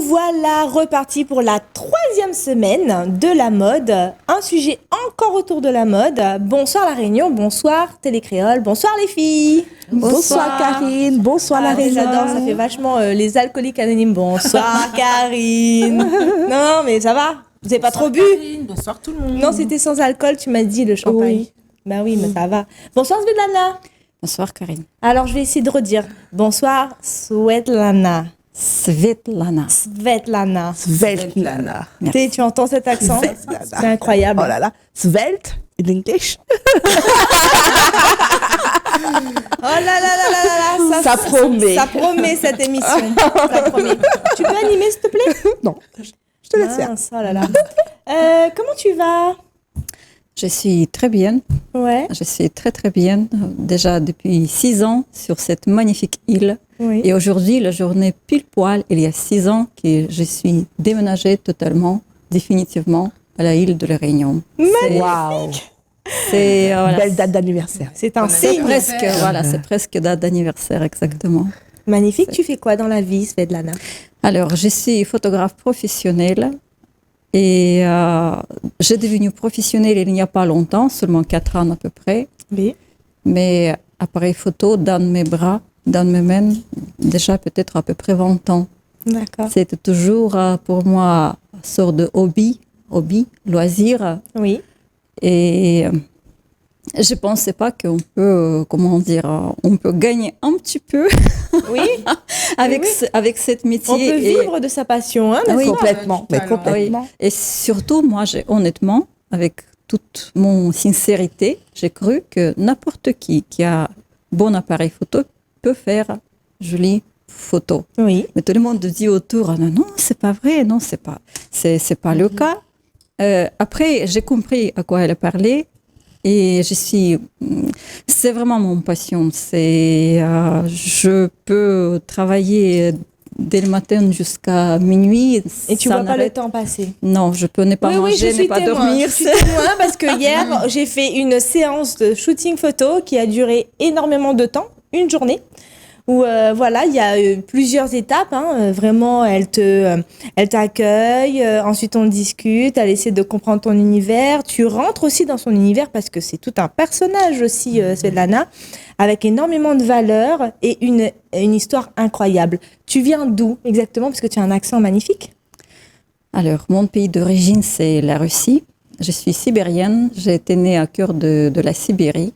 voilà repartis pour la 3e semaine de la mode. Un sujet encore autour de la mode. Bonsoir La Réunion, bonsoir Télécréole, bonsoir les filles. Bonsoir Karine, bonsoir La Réunion. J'adore, ça fait vachement les alcooliques anonymes. Bonsoir Karine. Non mais ça va, vous n'avez pas trop bu? Karine, bonsoir tout le monde. Non, c'était sans alcool, tu m'as dit le champagne. Oui. Bah oui, mais ça va. Bonsoir Svetlana. Bonsoir Karine. Alors je vais essayer de redire. Bonsoir Svetlana. Svetlana. Svetlana. Svetlana. Tu entends cet accent? C'est incroyable. Oh là là, svelte in English. Oh là là là là là là, Ça promet. Ça promet cette émission. Ça promet. Tu peux animer s'il te plaît? Non, je te laisse faire. Mince, oh là là. Comment tu vas? Je suis très bien. Ouais. Je suis très très bien. Déjà depuis 6 ans sur cette magnifique île. Oui. Et aujourd'hui, la journée pile poil, il y a 6 ans que je suis déménagée totalement, définitivement à la île de la Réunion. Waouh. C'est voilà, Belle date d'anniversaire. C'est un c'est signe. presque voilà, c'est presque date d'anniversaire exactement. Magnifique. Tu fais quoi dans la vie, Svetlana? Alors, je suis photographe professionnelle et j'ai devenu professionnelle il n'y a pas longtemps, seulement 4 ans à peu près. Oui. Mais appareil photo dans mes bras, dans mes mains, déjà peut-être à peu près 20 ans. D'accord. C'était toujours pour moi une sorte de hobby, loisir. Oui. Et je ne pensais pas qu'on peut, on peut gagner un petit peu Oui. avec, Oui. avec cette métier. On peut vivre de sa passion, hein, n'est-ce Oui, pas? Complètement. Mais Totalement. complètement. Et surtout, moi, honnêtement, avec toute mon sincérité, j'ai cru que n'importe qui a bon appareil photo peut faire jolie photo. Oui. Mais tout le monde dit autour, ah, non, c'est pas vrai, non, c'est pas le cas. Après, j'ai compris à quoi elle parlait et c'est vraiment mon passion. Je peux travailler dès le matin jusqu'à minuit. Et tu ça vois pas le n'arrête- temps passer. Non, je peux ne pas Oui, manger, je ne suis pas témoin. dormir. Je suis témoin parce que hier, j'ai fait une séance de shooting photo qui a duré énormément de temps, une journée, où voilà, il y a plusieurs étapes. Hein, vraiment, elle t'accueille, ensuite on discute, elle essaie de comprendre ton univers. Tu rentres aussi dans son univers parce que c'est tout un personnage aussi, Svetlana, avec énormément de valeurs et une histoire incroyable. Tu viens d'où exactement? Parce que tu as un accent magnifique. Alors, mon pays d'origine, c'est la Russie. Je suis sibérienne. J'ai été née à cœur de la Sibérie.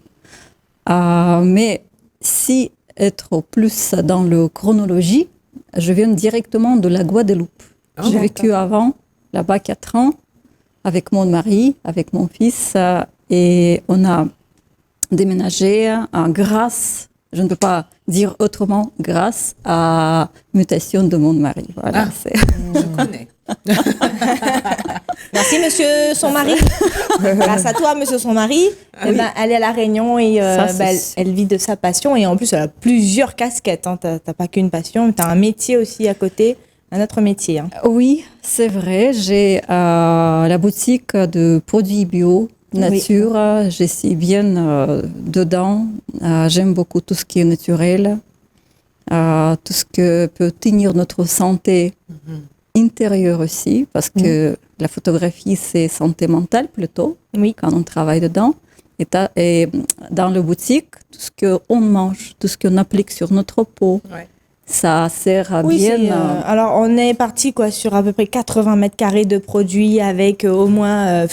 Mais si être plus dans le chronologie, je viens directement de la Guadeloupe. J'ai vécu avant là-bas 4 ans avec mon mari, avec mon fils, et on a déménagé grâce, je ne peux pas dire autrement, grâce à mutation de mon mari. Voilà, Je connais. Merci, monsieur son mari. Grâce à toi, monsieur son mari, eh ben, elle est à La Réunion et elle vit de sa passion. Et en plus, elle a plusieurs casquettes. Hein. T'as pas qu'une passion, tu as un métier aussi à côté, un autre métier. Hein. Oui, c'est vrai. J'ai la boutique de produits bio, nature. Je suis bien dedans. J'aime beaucoup tout ce qui est naturel, tout ce que peut tenir notre santé intérieure aussi, parce que la photographie, c'est santé mentale plutôt, quand on travaille dedans. Et dans la boutique, tout ce qu'on mange, tout ce qu'on applique sur notre peau, ça sert bien. Alors, on est parti sur à peu près 80 mètres carrés de produits avec au moins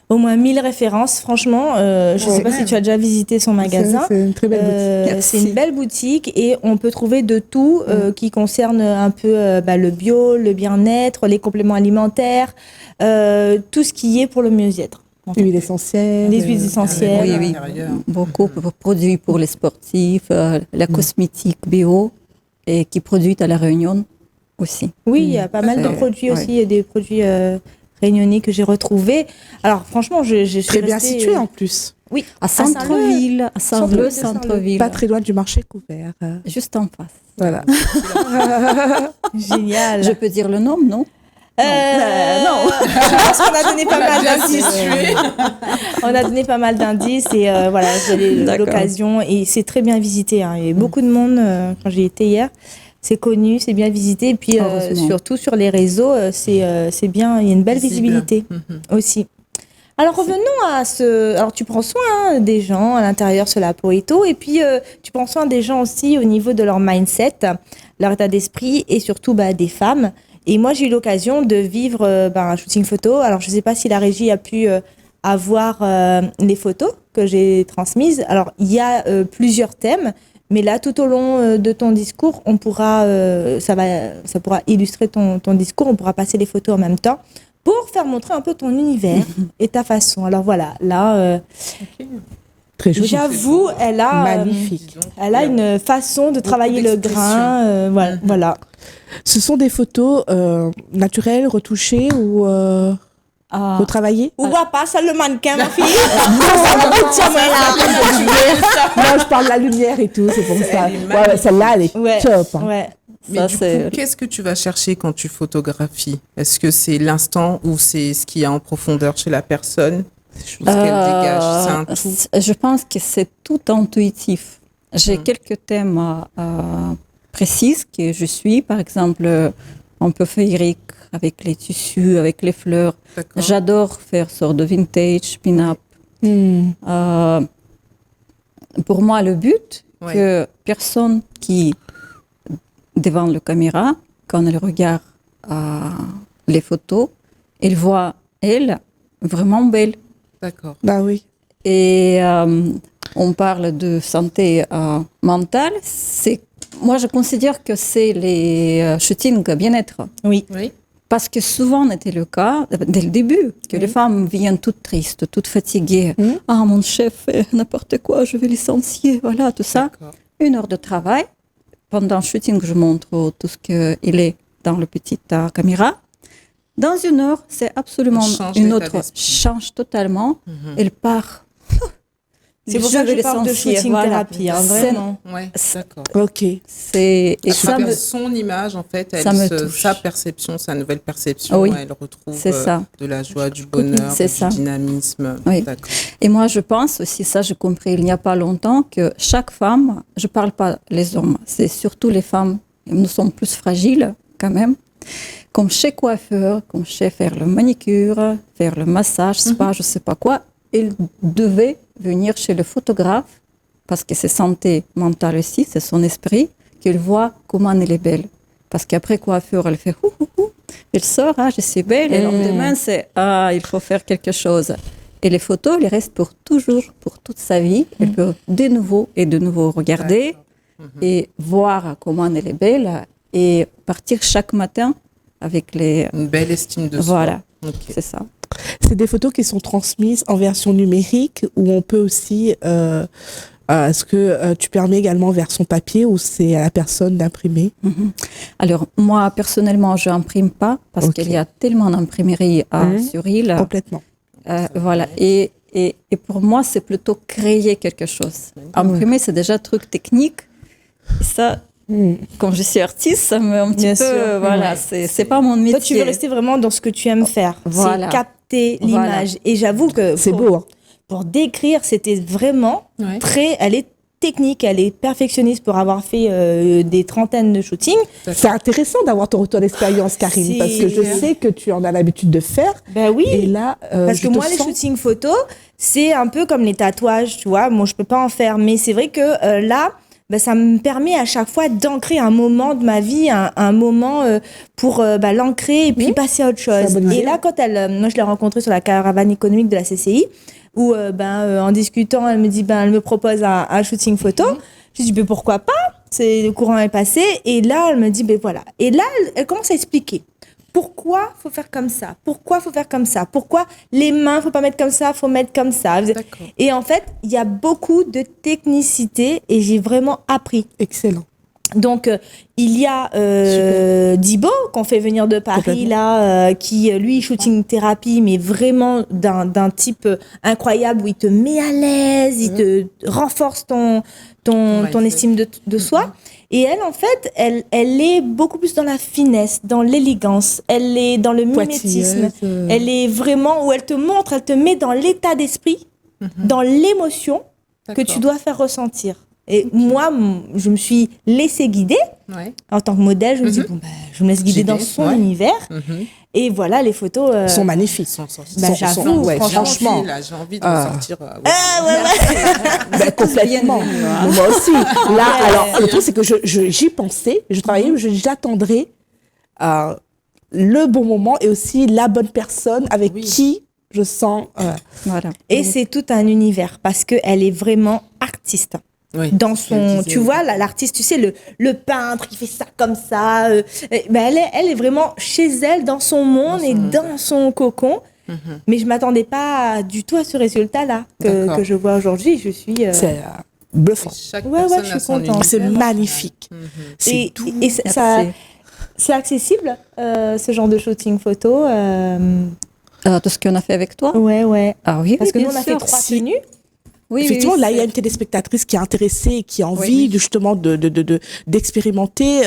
1000 références. Franchement, je ne sais pas si tu as déjà visité son magasin. C'est une très belle boutique. C'est une belle boutique et on peut trouver de tout qui concerne un peu le bio, le bien-être, les compléments alimentaires, tout ce qui est pour le mieux-être. Huiles essentielles. Les huiles essentielles. Oui. Beaucoup de produits pour les sportifs, la cosmétique bio et qui est produite à La Réunion aussi. Oui, il y a pas mal de produits aussi. Il y a des produits réunionnais que j'ai retrouvés. Alors franchement, je suis Très bien restée, situé en plus. Oui, À Centreville, à Saint-Leu, Centreville. Pas très loin du marché couvert. Juste en face. Voilà. Génial. Je peux dire le nom, non? Non. Je pense qu'on a donné pas mal d'indices. On a donné pas mal d'indices et voilà, j'ai eu l'occasion et c'est très bien visité. Hein. Il y a eu beaucoup de monde quand j'y étais hier. c'est connu, c'est bien visité. Et puis, Heureusement. surtout sur les réseaux, c'est bien, il y a une belle Visible. visibilité aussi. Alors, revenons à ce... Alors, tu prends soin des gens à l'intérieur sur la peau et tout. Et puis, tu prends soin des gens aussi au niveau de leur mindset, leur état d'esprit et surtout des femmes. Et moi, j'ai eu l'occasion de vivre un shooting photo. Alors, je ne sais pas si la régie a pu avoir les photos que j'ai transmises. Alors, il y a plusieurs thèmes. Mais là, tout au long de ton discours, on pourra, ça pourra illustrer ton discours. On pourra passer les photos en même temps pour faire montrer un peu ton univers et ta façon. Alors voilà, là, Très joli. j'avoue, elle a, Magnifique. elle a une façon de travailler le grain. Voilà. Ce sont des photos naturelles, retouchées ou retravaillées? On voit pas ça le mannequin, ma fille. Non, je parle de la lumière et tout, c'est pour ça. Elle est Ouais, celle-là, elle est Ouais. top. Hein. Ouais. Mais Ça, du c'est- coup, qu'est-ce que tu vas chercher quand tu photographies? Est-ce que c'est l'instant ou c'est ce qu'il y a en profondeur chez la personne? Ces choses qu'elle dégage, c'est un tout. Je pense que c'est tout intuitif. J'ai quelques thèmes précis que je suis. Par exemple, un peu féerique avec les tissus, avec les fleurs. D'accord. J'adore faire sorte de vintage, pin-up. Pour moi, le but, Ouais. que personne qui, devant la caméra, quand elle regarde les photos, elle voit elle vraiment belle. D'accord. Bah oui. Et on parle de santé mentale. Moi, je considère que c'est les shootings bien-être. Oui. Oui. Parce que souvent, c'était le cas, dès le début, que les femmes viennent toutes tristes, toutes fatiguées. Ah, mon chef fait n'importe quoi, je vais licencier, voilà, tout ça. D'accord. 1 heure de travail. Pendant le shooting, je montre tout ce qu'il est dans le petit caméra. Dans 1 heure, c'est absolument Change une l'état autre, d'esprit. change totalement. Elle part. C'est pour ça que je parle de licencier, shooting voilà. thérapie, hein, C'est- vraiment. Ouais, d'accord. Ok. Et À ça travers me, son image, en fait, ça me elle touche. sa perception, sa nouvelle perception, Oui, elle retrouve c'est ça. de la joie, du bonheur, C'est du ça. dynamisme. Oui. D'accord. Et moi, je pense aussi, ça j'ai compris il n'y a pas longtemps, que chaque femme, je ne parle pas les hommes, c'est surtout les femmes, nous sommes plus fragiles quand même, comme chez coiffeur, comme chez faire le manicure, faire le massage, spa, je ne sais pas quoi, ils devaient venir chez le photographe, parce que c'est santé mentale aussi, c'est son esprit, qu'il voit comment elle est belle. Parce qu'après coiffure, elle fait elle sort, je suis belle, et le lendemain, c'est il faut faire quelque chose. Et les photos, elles restent pour toujours, pour toute sa vie. Elle peut de nouveau regarder et voir comment elle est belle et partir chaque matin avec les... Une belle estime de soi. Voilà, Ok. c'est ça. C'est des photos qui sont transmises en version numérique ou on peut aussi. Est-ce que tu permets également version papier ou c'est à la personne d'imprimer? Alors, moi, personnellement, je n'imprime pas parce Ok. qu'il y a tellement d'imprimeries sur île. Complètement. Voilà. Et pour moi, c'est plutôt créer quelque chose. Imprimer, c'est déjà un truc technique. Et ça, quand je suis artiste, ça me un petit Bien peu... sûr. Voilà, c'est pas mon métier. Toi, tu veux rester vraiment dans ce que tu aimes faire. Voilà. C'est capter Voilà. l'image. Et j'avoue que C'est beau. Hein. pour décrire, c'était vraiment Ouais. elle est technique, elle est perfectionniste pour avoir fait des trentaines de shootings. C'est intéressant d'avoir ton retour d'expérience, Karine, Si. parce que je sais que tu en as l'habitude de faire. Ben oui. Et là, Parce je que te moi, les sens- shootings photos, c'est un peu comme les tatouages, tu vois. Moi, je peux pas en faire. Mais c'est vrai que là, ça me permet à chaque fois d'ancrer un moment de ma vie, un moment pour l'ancrer et puis passer à autre chose. C'est une bonne Et idée. là, quand moi, je l'ai rencontrée sur la caravane économique de la CCI, où en discutant, elle me dit, elle me propose un shooting photo. Je dis, mais pourquoi pas? Le courant est passé. Et là, elle me dit, voilà. Et là, elle commence à expliquer. Pourquoi faut faire comme ça? Pourquoi faut faire comme ça? Pourquoi les mains, faut pas mettre comme ça, faut mettre comme ça? D'accord. Et en fait, il y a beaucoup de technicité et j'ai vraiment appris. Excellent. Donc, il y a Dibo, qu'on fait venir de Paris, Complètement. là, qui, lui, shooting thérapie, mais vraiment d'un type incroyable où il te met à l'aise, il te renforce ton Mindset. estime de soi. Et elle, en fait, elle est beaucoup plus dans la finesse, dans l'élégance, elle est dans le mimétisme. Pointilleuse, Elle est vraiment où elle te montre, elle te met dans l'état d'esprit, dans l'émotion que tu D'accord. dois faire ressentir. Et moi, je me suis laissée guider. Ouais. En tant que modèle, je me dis, bon, je me laisse guider dans son univers. Et voilà, les photos... sont magnifiques. J'avoue, franchement. Là, j'ai envie de sortir. Complètement. Moi aussi. Là, alors, le truc, c'est que j'y pensais, je travaillais, j'attendrais le bon moment et aussi la bonne personne avec qui je sens... Voilà. Et c'est tout un univers parce qu'elle est vraiment artiste. Oui, Dans son, tu vois, l'artiste, tu sais, le peintre qui fait ça comme ça, elle est vraiment chez elle, dans son monde et dans son cocon. Mais je m'attendais pas du tout à ce résultat-là que je vois aujourd'hui. Je suis... C'est bluffant. Chaque Ouais, personne je a suis son contente. C'est univers. magnifique. C'est tout. Et c'est accessible, ce genre de shooting photo. Tout ce qu'on a fait avec toi. Ouais. Ah oui, Parce que nous, bien on a fait sûr. 3 tenues. Oui, Effectivement, oui, là, il y a une téléspectatrice qui est intéressée et qui a envie justement d'expérimenter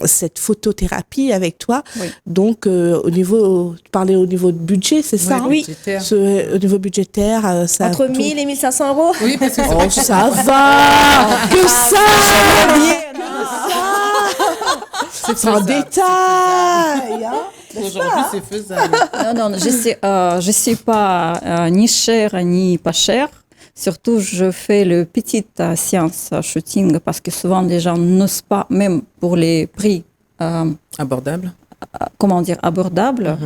cette photothérapie avec toi. Oui. Donc, tu parlais au niveau de budget, c'est ça? Oui. Budgétaire. Au niveau budgétaire, ça Entre 1000 et 1500 euros. Oui, parce que c'est Oh, vrai que ça va! Que ça! C'est un détail! Hein? aujourd'hui, c'est faisable. Non, je suis pas ni chère ni pas chère. Surtout, je fais le petit séance shooting parce que souvent les gens n'osent pas, même pour les prix, Abordable. abordables.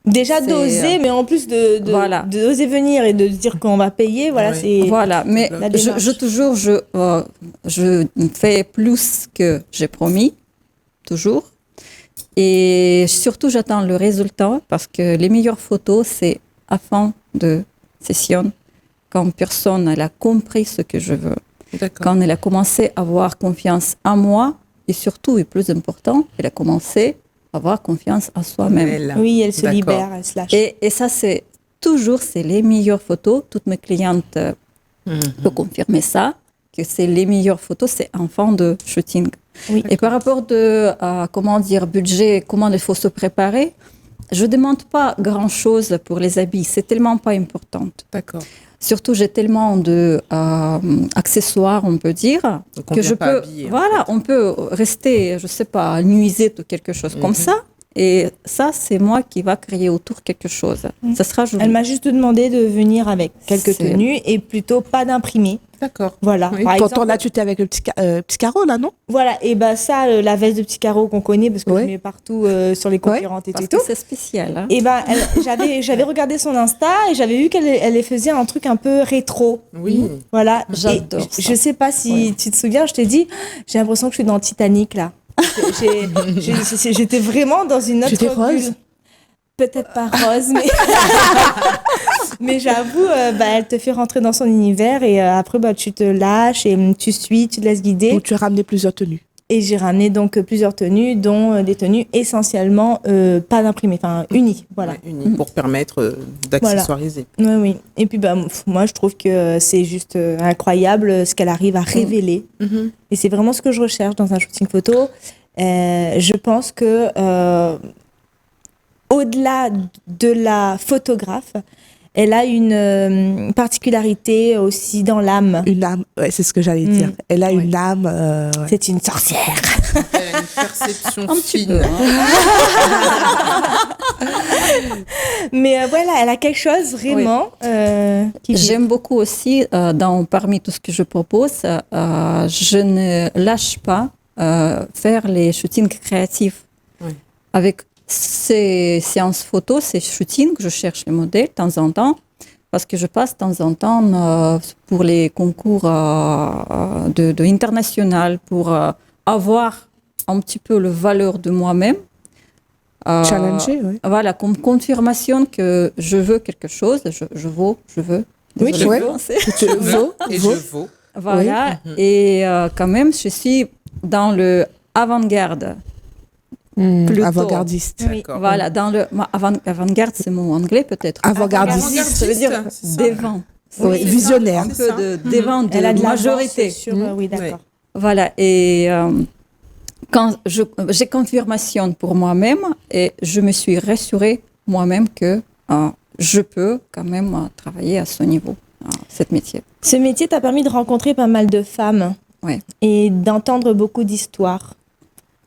Déjà C'est, d'oser, mais en plus voilà. d'oser venir et de dire qu'on va payer, voilà, Oui. c'est... Voilà, mais La démarche. je fais plus que j'ai promis, toujours. Et surtout, j'attends le résultat parce que les meilleures photos, c'est à fin de session, quand personne elle a compris ce que je veux, D'accord. quand elle a commencé à avoir confiance en moi et surtout, et plus important, elle a commencé à avoir confiance en soi-même. Elle. Oui, elle se D'accord. libère, elle se lâche. Et ça, c'est les meilleures photos. Toutes mes clientes peuvent confirmer ça, que c'est les meilleures photos, c'est en fin de shooting. Oui. Et par rapport budget, comment il faut se préparer, je ne demande pas grand-chose pour les habits. C'est tellement pas important. D'accord. Surtout, j'ai tellement d'accessoires, on peut dire, Donc, on que vient je pas peux... habillé, en Voilà, on peut rester, je ne sais pas, nuisette ou quelque chose comme ça. Et ça, c'est moi qui va créer autour quelque chose. Ça sera joli. Elle m'a juste demandé de venir avec quelques C'est- tenues et plutôt pas d'imprimer. D'accord. Voilà. Oui. Par Pourtant, exemple, là, tu étais avec le petit carreau, là, non? voilà. Et ça, la veste de petits carreaux qu'on connaît parce que Ouais. je mets partout sur les conférences et Parce tout. que c'est spécial. Hein. Et j'avais regardé son Insta et j'avais vu qu'elle faisait un truc un peu rétro. Oui. Voilà. J'adore Et ça. je sais pas si tu te souviens, je t'ai dit, j'ai l'impression que je suis dans Titanic là. J'étais vraiment dans une autre J'étais rose. bulle. Peut-être pas rose, mais mais j'avoue, elle te fait rentrer dans son univers et après tu te lâches et tu suis, tu te laisses guider. Où tu as ramené plusieurs tenues. Et j'ai ramené donc plusieurs tenues, dont des tenues essentiellement pas d'imprimé, enfin unies, voilà. Ouais, unis pour permettre d'accessoiriser. Oui. Et puis moi je trouve que c'est juste incroyable ce qu'elle arrive à révéler. Et c'est vraiment ce que je recherche dans un shooting photo. Je pense que au-delà de la photographe, elle a une particularité aussi dans l'âme. Une âme, ouais, c'est ce que j'allais dire. Elle a une âme. Ouais. C'est une sorcière. Elle a une perception Un petit fine. peu. Hein. Mais voilà, elle a quelque chose vraiment qui J'aime beaucoup aussi, parmi tout ce que je propose, je ne lâche pas faire les shootings créatifs. Oui. Avec ces séances photos, ces shootings, je cherche les modèles de temps en temps, parce que je passe de temps en temps pour les concours de international, pour avoir un petit peu le valeur de moi-même. Challenger, oui. Voilà, comme confirmation que je veux quelque chose, je veux. Oui, Désolée, tu veux. français. Tu veux, Et je vaux. Voilà, et quand même, je suis dans le avant-garde. Plutôt. Avant-gardiste. Oui. D'accord. Voilà, dans le avant-garde, c'est mon anglais peut-être. Avant-gardiste. Ça veut dire c'est ça. devant. Oui, c'est visionnaire. Un C'est ça. peu devant de elle a de majorité. l'avance sur, oui, d'accord. Voilà, et quand j'ai confirmation pour moi-même, et je me suis rassurée moi-même que je peux quand même travailler à ce niveau, ce métier. Ce métier t'a permis de rencontrer pas mal de femmes et d'entendre beaucoup d'histoires.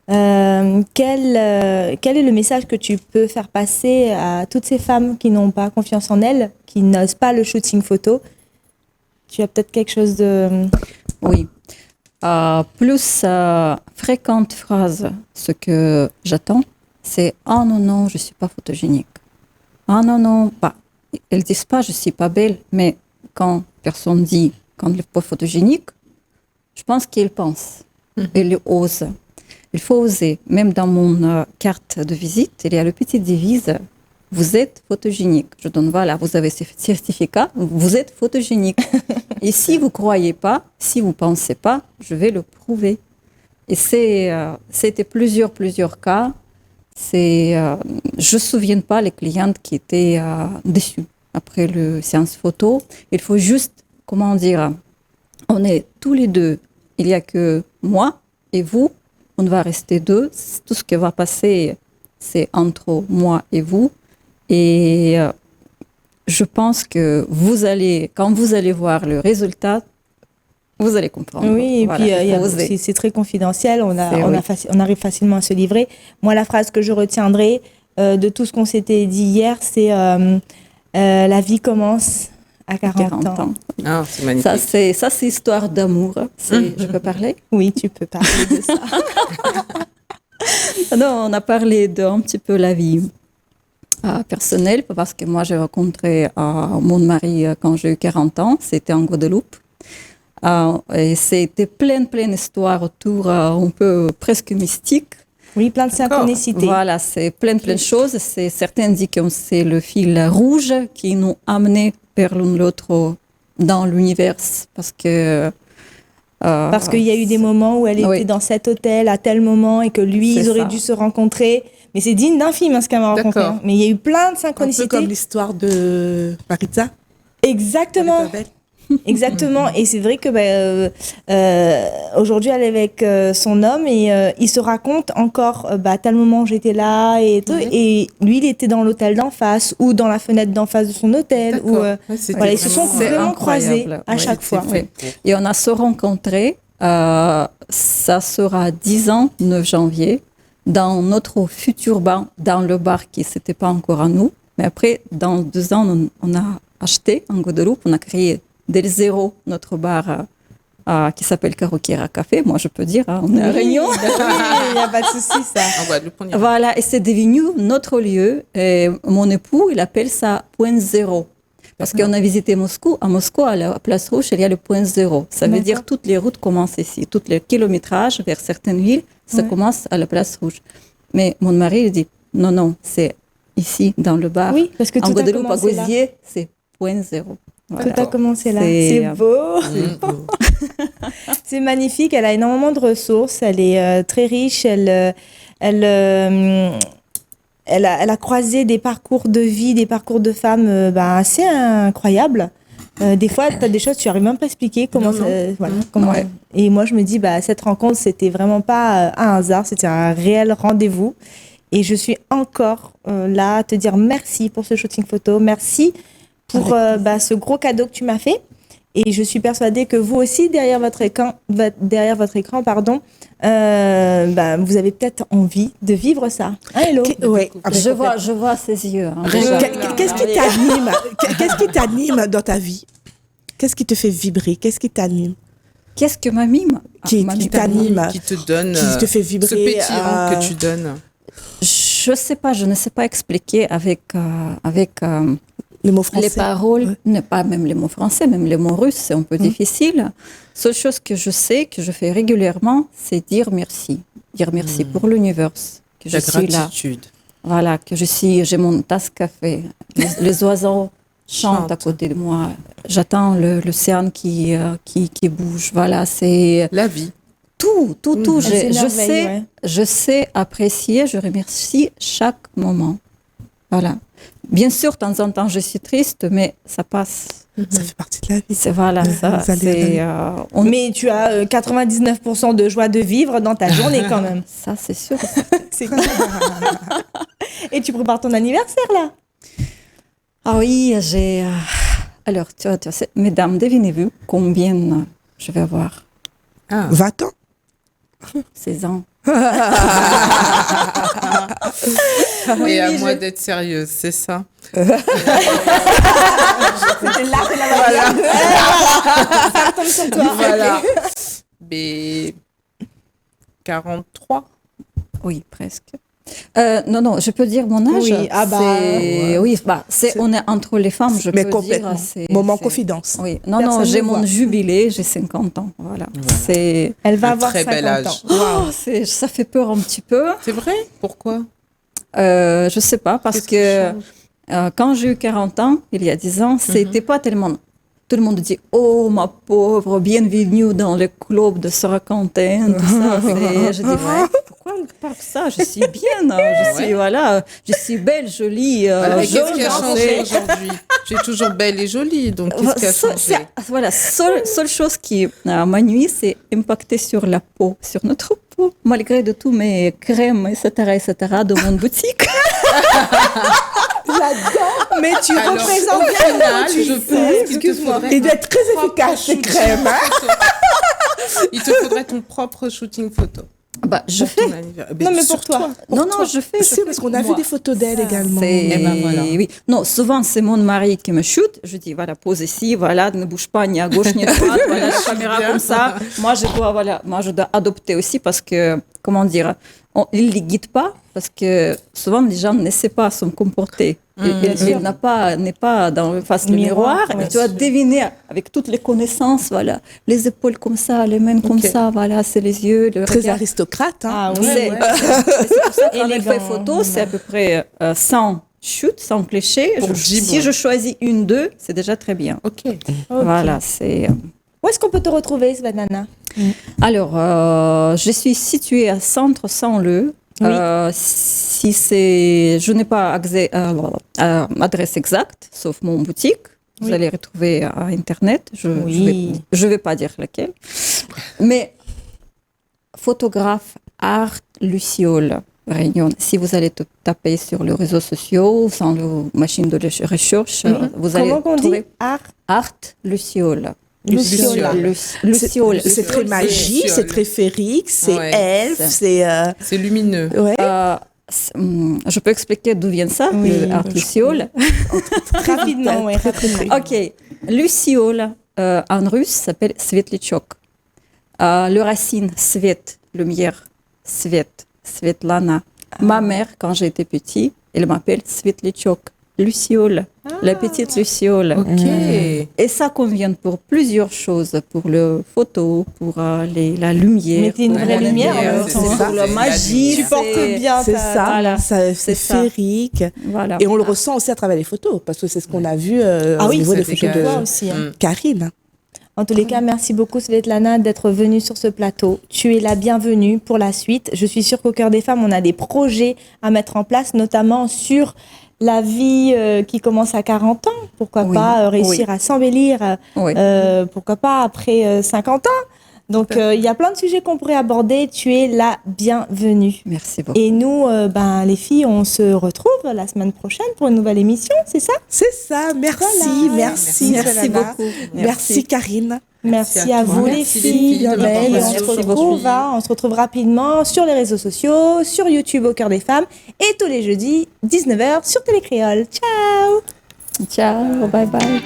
Quel est le message que tu peux faire passer à toutes ces femmes qui n'ont pas confiance en elles, qui n'osent pas le shooting photo? Tu as peut-être quelque chose de... Oui. Plus fréquente phrase, ce que j'attends, c'est « Ah non, non, je ne suis pas photogénique. Ah non, non, pas. » Elles ne disent pas « Je ne suis pas belle », mais quand personne dit « Quand elle n'est pas photogénique », je pense qu'ils pensent. Ils osent. Il faut oser. Même dans mon carte de visite, il y a le petit devise « Vous êtes photogénique ». Je donne, voilà, vous avez ce certificat, vous êtes photogénique. Et si vous ne croyez pas, si vous ne pensez pas, je vais le prouver. Et c'était plusieurs cas. Je ne me souviens pas les clientes qui étaient déçues après le séance photo. Il faut juste, comment dire, on est tous les deux. Il n'y a que moi et vous. On va rester deux. Tout ce qui va passer, c'est entre moi et vous. Et je pense que quand vous allez voir le résultat, vous allez comprendre. Oui, et puis c'est très confidentiel. On arrive facilement à se livrer. Moi, la phrase que je retiendrai de tout ce qu'on s'était dit hier, c'est la vie commence à 40 ans. Ah, c'est magnifique. Ça, c'est histoire d'amour. Je peux parler? Oui, tu peux parler de ça. Non, on a parlé d'un petit peu la vie personnelle, parce que moi, j'ai rencontré mon mari quand j'ai eu 40 ans. C'était en Guadeloupe. Et c'était plein d'histoires autour, un peu presque mystiques. Oui, plein de synchronicité. Voilà, c'est plein de choses. Certains disent que c'est le fil rouge qui nous a amenés vers l'un l'autre dans l'univers, parce qu'il y a eu des moments où elle était dans cet hôtel à tel moment et que lui, ils auraient dû se rencontrer. Mais c'est digne d'un film, ce qu'elle m'a rencontré. Mais il y a eu plein de synchronicités. Un peu comme l'histoire de Maritza. Exactement. Exactement. Et c'est vrai que aujourd'hui, elle est avec son homme et il se raconte encore à tel moment j'étais là et tout. Et lui, il était dans l'hôtel d'en face ou dans la fenêtre d'en face de son hôtel. Ils se sont vraiment croisés à chaque fois. Et on a se rencontrés, ça sera 10 ans, 9 janvier, dans notre futur bar, dans le bar qui n'était pas encore à nous. Mais après, dans 2 ans, on a acheté en Guadeloupe, on a créé dès le zéro notre bar qui s'appelle Carokera Café. Moi, je peux dire, on est à Réunion. Il n'y a pas de souci, ça. En Guadeloupe, on y va. Voilà, et c'est devenu notre lieu. Et mon époux, il appelle ça point zéro. Parce qu'on a visité Moscou. À Moscou, à la place rouge, il y a le point zéro. Ça veut dire que toutes les routes commencent ici. Tous les kilométrages vers certaines villes, ça commence à la place rouge. Mais mon mari, il dit, non, c'est ici, dans le bar. Oui, parce que tout en Guadeloupe, a commencé à Gosier, c'est point zéro. Voilà. Tout a commencé là. C'est beau. C'est magnifique. Elle a énormément de ressources. Elle est très riche. Elle a croisé des parcours de vie, des parcours de femmes assez incroyables. Des fois, tu as des choses, tu n'arrives même pas à expliquer comment ça. Comment. Et moi, je me dis, cette rencontre, c'était vraiment pas un hasard, c'était un réel rendez-vous. Et je suis encore là à te dire merci pour ce shooting photo. Merci pour ce gros cadeau que tu m'as fait. Et je suis persuadée que vous aussi, derrière votre écran, vous avez peut-être envie de vivre ça. Hein, Hello? Je vois ses yeux. Qu'est-ce qui t'anime? Qu'est-ce qui t'anime dans ta vie? Qu'est-ce qui te fait vibrer? Qu'est-ce qui t'anime? Qu'est-ce que m'anime? Qui t'anime? Qui te donne qui te fait vibrer, ce pétillant que tu donnes. Je ne sais pas expliquer avec les mots français. Les paroles, pas même les mots français, même les mots russes, c'est un peu difficile. Seule chose que je sais, que je fais régulièrement, c'est dire merci. Dire merci pour l'univers, que je suis là. Voilà, que j'ai mon tasse café. Les oiseaux chantent à côté de moi. J'attends l'océan qui bouge. Voilà, c'est... La vie. Tout. Je sais apprécier, je remercie chaque moment. Voilà. Bien sûr, de temps en temps, je suis triste, mais ça passe. Ça fait partie de la vie. Mais tu as 99% de joie de vivre dans ta journée quand même. Ça, c'est sûr. C'est cool. Et tu prépares ton anniversaire, là? Ah oui, Alors, mesdames, devinez-vous combien je vais avoir? 20 ans. 16 ans. Et à moi d'être sérieuse, c'est ça? C'était là, c'est la voilà. Ça retombe sur toi. Voilà. Mais 43. Oui, presque. Non, je peux dire mon âge. Oui, on est entre les femmes, je Mais peux complètement. dire. Moment confidence. Oui, Personne j'ai ne voit. mon jubilé, j'ai 50 ans. Voilà. Elle va Un avoir très 50 bel âge. ans. Oh, ça fait peur un petit peu. C'est vrai? Pourquoi? Je sais pas, parce Qu'est-ce qui que change? quand j'ai eu 40 ans, il y a 10 ans, c'était pas tellement. Tout le monde dit oh ma pauvre, bienvenue dans le club de Saracantin, tout ça. Je dis pourquoi on parle ça? Je suis bien, je suis belle, jolie. Voilà, et qu'est-ce jeune, qui a changé aujourd'hui? J'ai toujours belle et jolie, donc qu'est-ce qui a changé? Voilà, seule chose qui m'a nuit, c'est impacter sur la peau, sur notre peau, malgré de tous mes crèmes, etc., de mon boutique. J'adore. Mais tu Alors, représentes au bien final, comment tu je sais. pense qu'il te faudrait Il doit un être très propre efficace, ces shooting crèmes. photo. Il te faudrait ton propre shooting photo. Je pour fais. ton anniversaire. Non, mais sur pour toi. Non, je fais. Si, parce qu'on a vu Moi. des photos d'elle également. Eh ben voilà. Oui. Non, souvent c'est mon mari qui me shoot. Je dis voilà, pose ici, voilà, ne bouge pas ni à gauche ni à droite, voilà la caméra bien. comme ça. Moi je dois adopter aussi parce que comment dire, il les guide pas parce que souvent les gens ne savent pas se comporter. Il n'est pas dans face du miroir. ouais, Et tu dois deviner avec toutes les connaissances, voilà, les épaules comme ça, les mains comme ça, voilà, c'est les yeux, le Très regard. aristocrate. Hein. Ah oui. C'est pour ça que quand elle fait Élégant. photo, c'est à peu près 100 shoots, 100 clichés. Pour Si Gibre. je choisis une, deux, c'est déjà très bien. Ok. Voilà, c'est... Où est-ce qu'on peut te retrouver, Svanana? Alors, je suis située à Centre Saint-Leu. Oui. Je n'ai pas adresse exacte, sauf mon boutique. Vous allez retrouver à Internet. Je vais pas dire laquelle. Mais photographe Art Luciole Réunion. Si vous allez taper sur les réseaux sociaux, sans la machine de recherche, vous allez Comment on dit? trouver Art Art Luciole. Luciola. Luciole. C'est très magique, Luciole. c'est très féerique, c'est Ouais. elfe, c'est... C'est lumineux. Ouais. Je peux expliquer d'où vient ça, Oui. le art Luciole. Rapidement, oui, rapidement. Ok, Luciole en russe s'appelle Svetlichok. Le racine Svet, lumière, Svetlana. Ma mère, quand j'étais petite, elle m'appelle Svetlichok. Luciole, la petite Luciole. Ok. Et ça convient pour plusieurs choses, pour le photo, pour la lumière. Mais t'es une pour vraie la lumière, lumière, en même c'est temps. pour la C'est magie. Tu portes bien C'est ta- ça, voilà. c'est C'est ça. féerique. Voilà. Et on le ressent aussi à travers les photos, parce que c'est ce qu'on a vu Ah au oui, niveau ça des photos dégage. Toi de aussi. Hein. Karine. En tous les cas, merci beaucoup Svetlana d'être venue sur ce plateau. Tu es la bienvenue pour la suite. Je suis sûre qu'au Cœur des Femmes, on a des projets à mettre en place, notamment sur la vie qui commence à 40 ans. Pourquoi Oui. pas réussir à s'embellir, Oui. pourquoi pas après 50 ans. Donc, il y a plein de sujets qu'on pourrait aborder. Tu es la bienvenue. Merci beaucoup. Et nous, les filles, on se retrouve la semaine prochaine pour une nouvelle émission, c'est ça? C'est ça, merci, Voilà. merci. Merci Svetlana. beaucoup. Merci Karine. Merci à à toi. vous les Merci les filles. filles de Belle. Et m'avoir on se reçue. retrouve, on se retrouve rapidement sur les réseaux sociaux, sur YouTube au Cœur des Femmes et tous les jeudis 19h sur Télécréole. Ciao. Ciao, bye bye.